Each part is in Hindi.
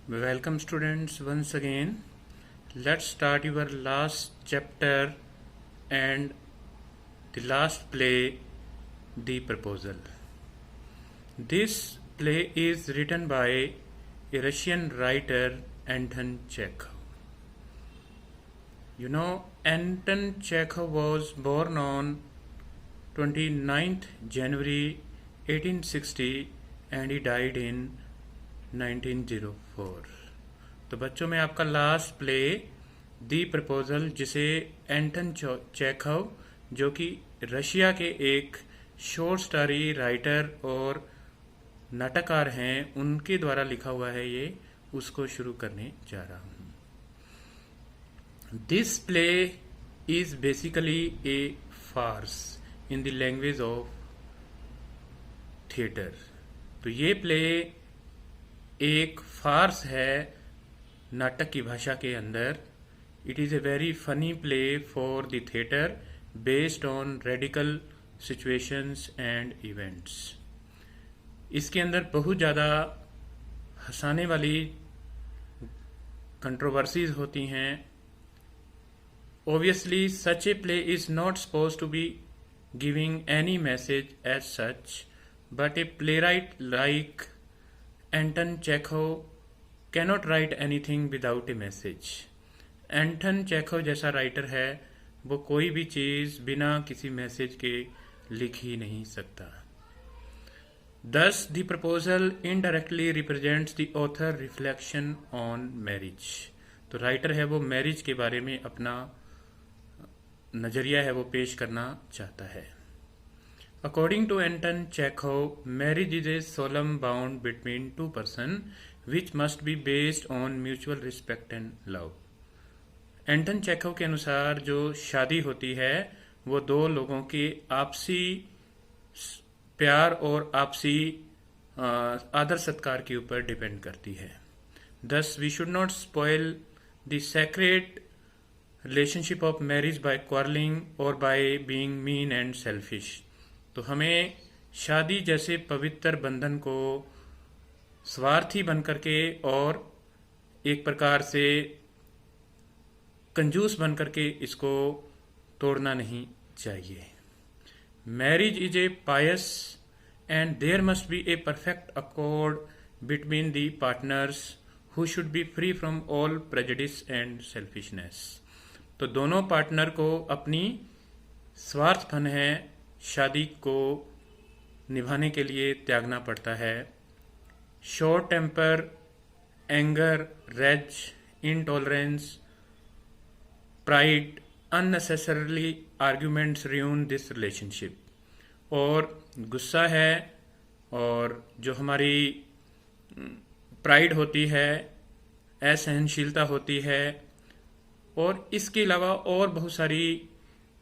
Welcome students once again. Let's start your last chapter and the last play, The Proposal. This play is written by a Russian writer Anton Chekhov. You know, Anton Chekhov was born on 29th January 1860 and he died in 1904. तो बच्चों में आपका लास्ट प्ले दी प्रपोजल, जिसे एंटन चेखव जो कि रशिया के एक शॉर्ट स्टोरी राइटर और नाटककार हैं, उनके द्वारा लिखा हुआ है, ये उसको शुरू करने जा रहा हूँ. This play is basically a farce in the language of theatre. तो ये प्ले एक फार्स है नाटक की भाषा के अंदर. It is a very funny play for the theatre based on radical situations and events. इसके अंदर बहुत ज़्यादा हंसाने वाली कंट्रोवर्सीज होती हैं. Obviously such a play is not suppose to be giving any message as such, but a play right like Anton Chekhov cannot write anything without a message. Anton Chekhov जैसा राइटर है, वो कोई भी चीज़ बिना किसी मैसेज के लिख ही नहीं सकता. Thus, the proposal indirectly represents the author reflection on marriage. तो राइटर है वो मैरिज के बारे में अपना नज़रिया है वो पेश करना चाहता है. According to Anton Chekhov, marriage is a solemn bond between two persons which must be based on mutual respect and love. Anton Chekhov के अनुसार जो शादी होती है वो दो लोगों के आपसी प्यार और आपसी आदर सत्कार के ऊपर डिपेंड करती है. Thus, we should not spoil the sacred relationship of marriage by quarreling or by being mean and selfish. तो हमें शादी जैसे पवित्र बंधन को स्वार्थी बन करके और एक प्रकार से कंजूस बन करके इसको तोड़ना नहीं चाहिए. Marriage is a pious and there must be a perfect accord between the partners who should be free from all prejudice and selfishness. तो दोनों पार्टनर को अपनी स्वार्थपन है शादी को निभाने के लिए त्यागना पड़ता है. Short temper, anger, rage, intolerance, pride, unnecessarily arguments ruin this relationship. और गुस्सा है और जो हमारी प्राइड होती है, असहनशीलता होती है, और इसके अलावा और बहुत सारी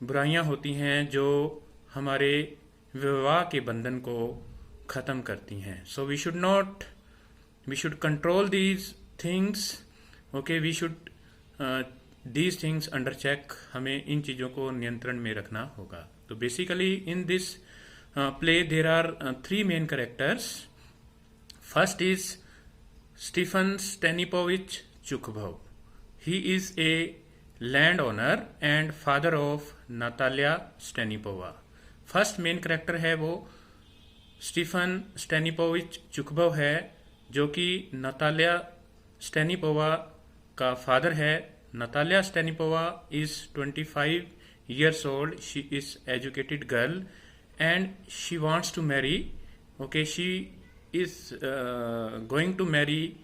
बुराइयां होती हैं जो हमारे विवाह के बंधन को ख़त्म करती हैं. So we should control these things. Okay, we should these things under check. हमें इन चीज़ों को नियंत्रण में रखना होगा. तो basically in this play there are three main characters. First is Stephen Stepanovich Chubukov. He is a land owner and father of Natalia Stepanovna. First main character है वो स्टीफन स्टेनिपोविच चुकभव है, जो कि नातालिया स्टेनिपोवा का फादर है. Natalia Stepanovna is 25 years old. She is educated girl and she wants to marry. Okay, she is going to marry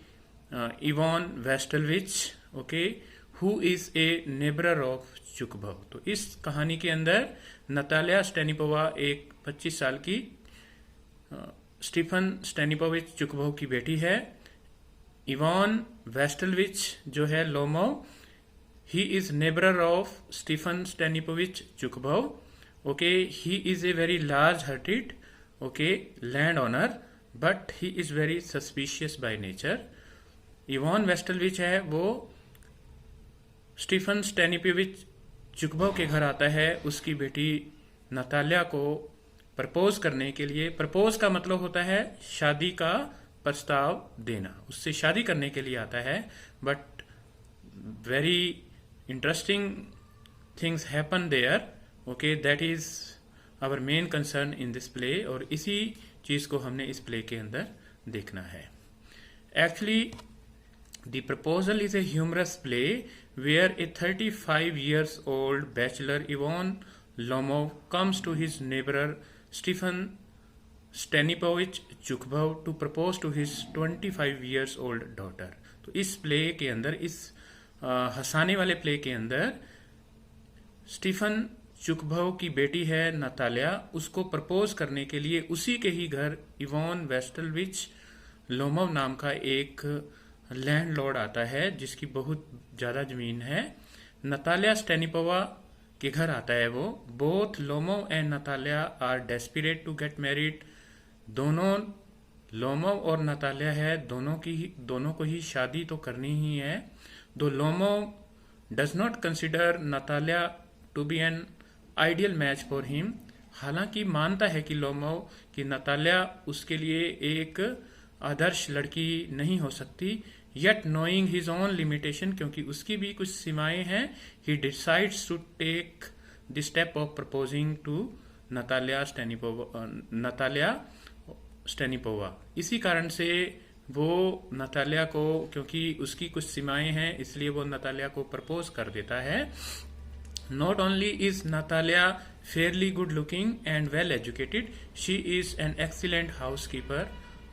Ivan Vestelvich. Okay, who is a neighbor of चुकभव. तो इस कहानी के अंदर नतालिया स्टेनिपोवा एक 25 साल की स्टीफन स्टेनिपोविच चुकभव की बेटी है. इवान वेस्टलविच जो है Lomov, he is neighbour of Stephen Stepanovich Chubukov. Okay, he is a very large hearted land owner, but he is very suspicious by nature. Ivan Vassilevich है वो स्टीफन स्टेनिपोविच चुकभव के घर आता है उसकी बेटी नतालिया को प्रपोज करने के लिए. प्रपोज का मतलब होता है शादी का प्रस्ताव देना, उससे शादी करने के लिए आता है। But very interesting things happen there, okay, that is our main concern in this play, और इसी चीज को हमने इस प्ले के अंदर देखना है। Actually the proposal is a humorous play where a 35 years old bachelor Ivan Lomov comes to his neighbor Stefan Stanipovich Chukbov to propose to his 25 years old daughter। तो इस प्ले के अंदर, इस हंसाने वाले प्ले के अंदर स्टीफन चुकभव की बेटी है नतालिया, उसको प्रपोज करने के लिए उसी के ही घर इवान वेस्टलविच लोमोव नाम का एक लैंडलॉर्ड आता है जिसकी बहुत ज्यादा जमीन है। नतालिया स्टेनिपोवा के घर आता है वो। Both Lomov and Natalia are desperate to get married. दोनों, लोमोव और नतालिया है, दोनों को ही शादी तो करनी ही है। दो Lomov does not consider Natalia to be an ideal match for him. हालांकि मानता है कि लोमोव कि नतालिया उसके लिए एक आदर्श लड़की नहीं हो सकती। Yet knowing his own limitation, क्योंकि उसकी भी कुछ सीमाएं हैं, he decides to take the step of proposing to Natalia Stanipova। इसी कारण से वो नतालिया को, क्योंकि उसकी कुछ सीमाएं हैं, इसलिए वो नतालिया को प्रपोज कर देता है। Not only is Natalia fairly good looking and well educated, she is an excellent housekeeper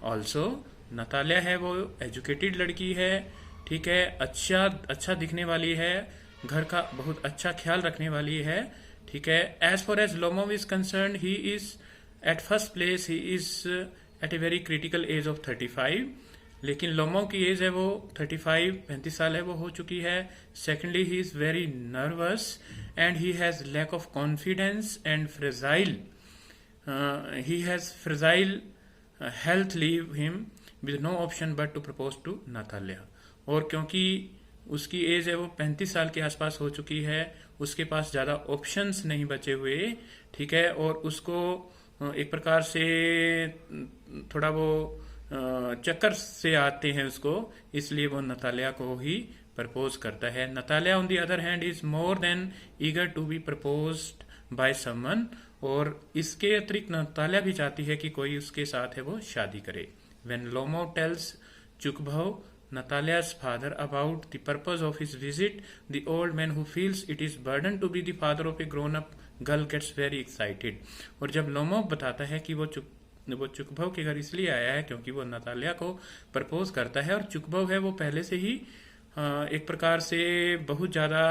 also। Natalia है वो एजुकेटेड लड़की है, ठीक है, अच्छा दिखने वाली है, घर का बहुत अच्छा ख्याल रखने वाली है, ठीक है। As far as Lomov is concern, he is at first place, he is at a very critical age of 35। लेकिन लोमोव की एज है वो 35 साल है वो हो चुकी है। Secondly, he is very nervous and he has lack of confidence and fragile, he has fragile health leave him with no option but to propose to Natalia। और क्योंकि उसकी एज है वो 35 साल के आसपास हो चुकी है, उसके पास ज्यादा ऑप्शंस नहीं बचे हुए, ठीक है, और उसको एक प्रकार से थोड़ा वो चक्कर से आते हैं उसको, इसलिए वो नतालिया को ही प्रपोज करता है। Natalia on the other hand is more than eager to be proposed by someone, और इसके अतिरिक्त नतालिया भी चाहती है कि कोई उसके साथ है वो शादी करे। When Lomov tells Chukbov, Natalia's father, about the purpose of his visit, the old man, who feels it is burden to be the father of a grown-up girl, gets very excited। और जब लोमोव बताता है कि वो चुकभव के घर इसलिए आया है क्योंकि वो नतालिया को प्रपोज करता है, और चुकभव है वो पहले से ही एक प्रकार से बहुत ज्यादा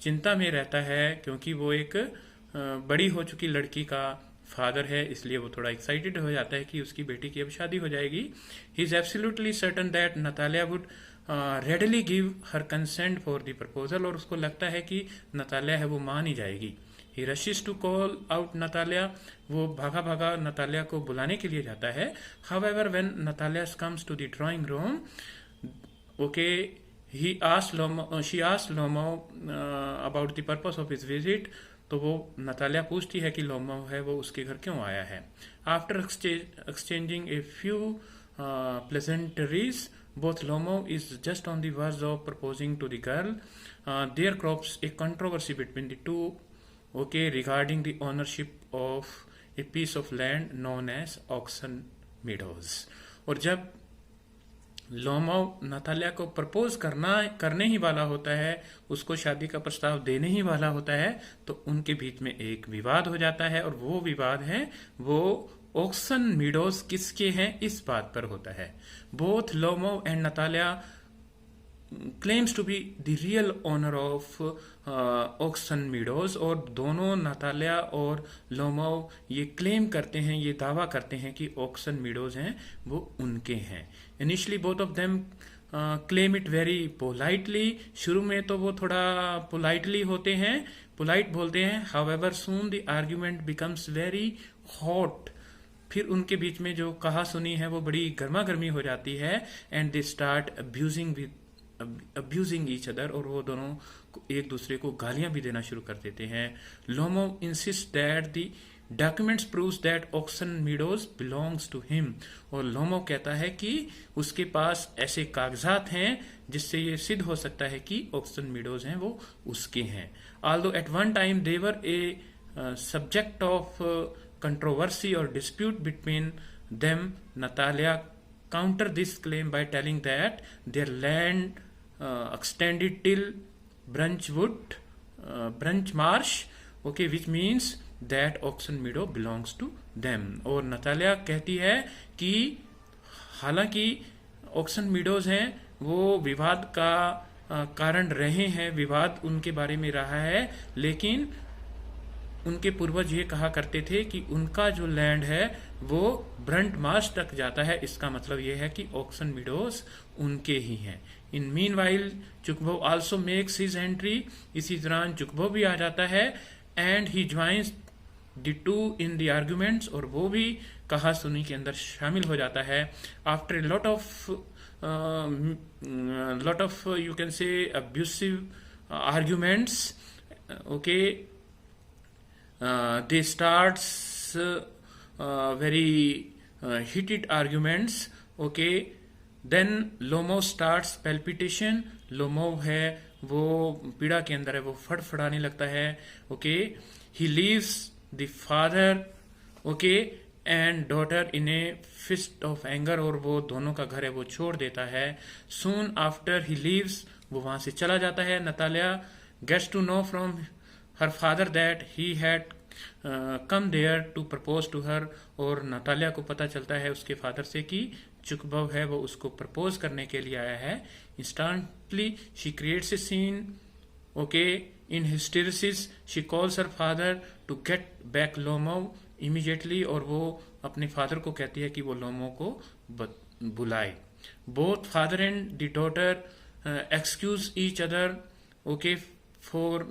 चिंता में रहता है, क्योंकि वो एक बड़ी हो चुकी लड़की का फादर है, इसलिए वो थोड़ा एक्साइटेड हो जाता है कि उसकी बेटी की अब शादी हो जाएगी। He is absolutely certain that Natalia would readily give her consent for the proposal, और उसको लगता है कि नतालिया है वो मान ही जाएगी। ही रशिज टू कॉल आउट नतालिया, वो भागा भागा नतालिया को बुलाने के लिए जाता है। However when Natalia comes to the drawing room, okay, she asked Lomov about the purpose of his visit. तो वो नतालिया पूछती है कि लोमोव है वो उसके घर क्यों आया है। After exchanging a few pleasantries, both Lomov is just on the verge of proposing to the girl। There crops a controversy between the two, okay, regarding the ownership of a piece of land known as Oxon Meadows। और जब लोमोव नतालिया को प्रपोज करने ही वाला होता है, उसको शादी का प्रस्ताव देने ही वाला होता है, तो उनके बीच में एक विवाद हो जाता है, और वो विवाद है वो ऑक्सन मीडोज किसके हैं इस बात पर होता है। Both Lomov and Natalia claims to be the real owner of Oxen Meadows, और दोनों नतालिया और लोमोव ये क्लेम करते हैं, ये दावा करते हैं कि ऑक्सन मीडोज हैं वो उनके हैं। Initially both of them claim it very politely, शुरू में तो वो थोड़ा पोलाइटली होते हैं, पोलाइट बोलते हैं। However soon the argument becomes very hot, फिर उनके बीच में जो कहा सुनी है वो बड़ी गर्मा गर्मी हो जाती है। And they start abusing each other, और वो दोनों एक दूसरे को गालियां भी देना शुरू कर देते हैं। Lomov insist that the documents proves that Oxen Meadows belongs to him. और लोमो कहता है कि उसके पास ऐसे कागजात हैं जिससे ये सिद्ध हो सकता है कि ऑक्सन मीडोज हैं वो उसके हैं। Although at one time they were a subject of controversy or dispute between them, Natalia countered this claim by telling that their land extended till Brunchwood, Brunch Marsh, okay, which means that Oxen Meadow belongs to them। और नतालिया कहती है कि हालांकि ऑक्सन मीडोज हैं वो विवाद का कारण रहे हैं, विवाद उनके बारे में रहा है, लेकिन उनके पूर्वज ये कहा करते थे कि उनका जो लैंड है वो ब्रंट मार्श तक जाता है। इसका मतलब ये है कि ऑक्सन मीडोज उनके ही हैं। इन मीन वाइल चुकबो आल्सो मेक्स हिज एंट्री, इसी दौरान चुकबो भी आ जाता है। And he joins the two in the arguments, और वो भी कहा सुनी के अंदर शामिल हो जाता है। After lot of you can say abusive arguments, okay, they starts very heated arguments, okay, then Lomo starts palpitation। लोमो है वो पीड़ा के अंदर है, वो फड़फड़ाने लगता है, okay, he leaves the father, okay, and daughter in a fist of anger, और वो दोनों का घर है वो छोड़ देता है। soon after he leaves, वो वहां से चला जाता है। Natalia gets to know from her father that he had come there to propose to her, और नतालिया को पता चलता है उसके फादर से कि चुकबव है वो उसको प्रपोज करने के लिए आया है। Instantly she creates a scene, okay, in hysteresis she calls her father to get back Lomov immediately, और वो अपने फादर को कहती है कि वो लोमो को बुलाए। Both father and the daughter excuse each other, okay, for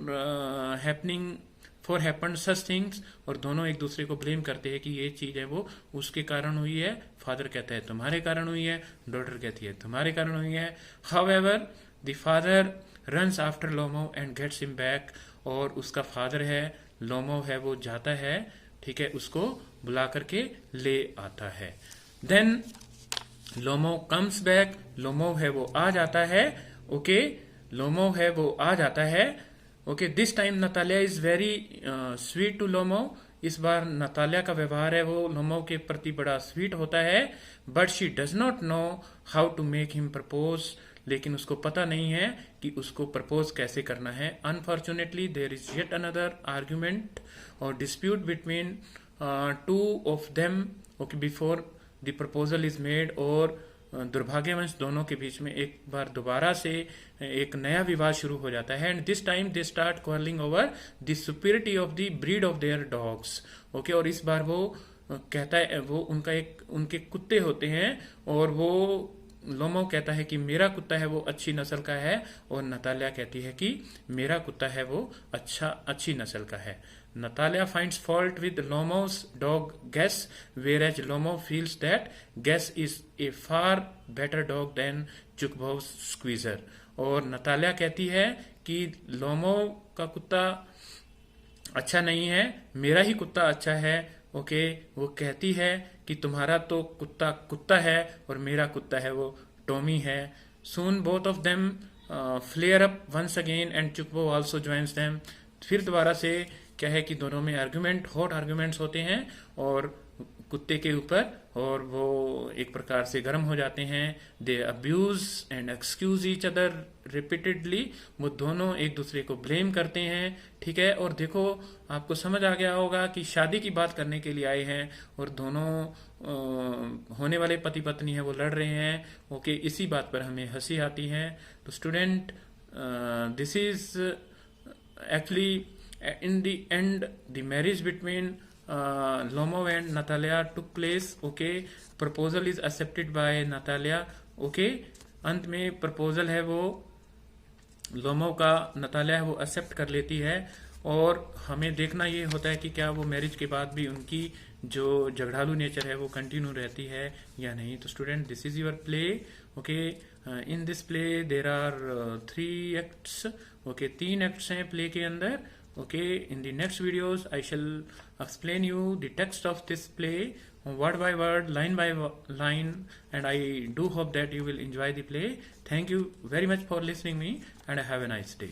happened such things, और दोनों एक दूसरे को ब्लेम करते हैं कि ये चीज है वो उसके कारण हुई है। फादर कहता है तुम्हारे कारण हुई है, डॉटर कहती है तुम्हारे कारण हुई है। However the father runs after Lomov and gets him back, और उसका फादर है लोमो है वो जाता है, ठीक है, उसको बुला करके ले आता है। देन लोमो कम्स बैक, लोमो है वो आ जाता है, ओके, लोमो है वो आ जाता है, okay. This time Natalia is very sweet to Lomov, इस बार नतालिया का व्यवहार है वो लोमो के प्रति बड़ा स्वीट होता है। But she does not know how to make him propose, लेकिन उसको पता नहीं है कि उसको प्रपोज कैसे करना है। Unfortunately there is yet another argument और dispute between two of them, okay, before the proposal is made, और दुर्भाग्यवश दोनों के बीच में एक बार दोबारा से एक नया विवाद शुरू हो जाता है। And this time they start quarrelling over the superiority of the breed of their dogs, okay. और इस बार वो कहता है, वो उनके कुत्ते होते हैं, और वो लोमो कहता है कि मेरा कुत्ता है वो अच्छी नस्ल का है, और नतालिया कहती है कि मेरा कुत्ता है वो अच्छी नस्ल का है। Natalia finds fault with Lomo's dog Guess, whereas Lomo feels that Guess is a far better dog than Chukbow's Squeezer। और नतालिया कहती है कि लोमो का कुत्ता अच्छा नहीं है, मेरा ही कुत्ता अच्छा है, ओके। वो कहती है कि तुम्हारा तो कुत्ता है और मेरा कुत्ता है वो टॉमी है। Soon both of them flare up once again and Chukbo also joins them। फिर दोबारा से क्या है कि दोनों में हॉट आर्ग्यूमेंट्स होते हैं और कुत्ते के ऊपर, और वो एक प्रकार से गर्म हो जाते हैं। They abuse and excuse each other repeatedly, वो दोनों एक दूसरे को ब्लेम करते हैं, ठीक है। और देखो आपको समझ आ गया होगा कि शादी की बात करने के लिए आए हैं और दोनों होने वाले पति पत्नी है वो लड़ रहे हैं, ओके। इसी बात पर हमें हंसी आती है। तो student, this is actually in the end the marriage between Lomo and Natalia took place, okay। proposal is accepted by Natalia, okay। अंत में प्रपोजल है वो लोमो का नतालिया है वो एक्सेप्ट कर लेती है, और हमें देखना ये होता है कि क्या वो मैरिज के बाद भी उनकी जो झगड़ालू नेचर है वो कंटिन्यू रहती है या नहीं। तो student, this is your play, okay. In this play there are 3 acts, okay. 3 acts हैं प्ले के अंदर, Okay, in the next videos I shall explain you the text of this play word by word, line by line, and I do hope that you will enjoy the play. Thank you very much for listening me, and have a nice day.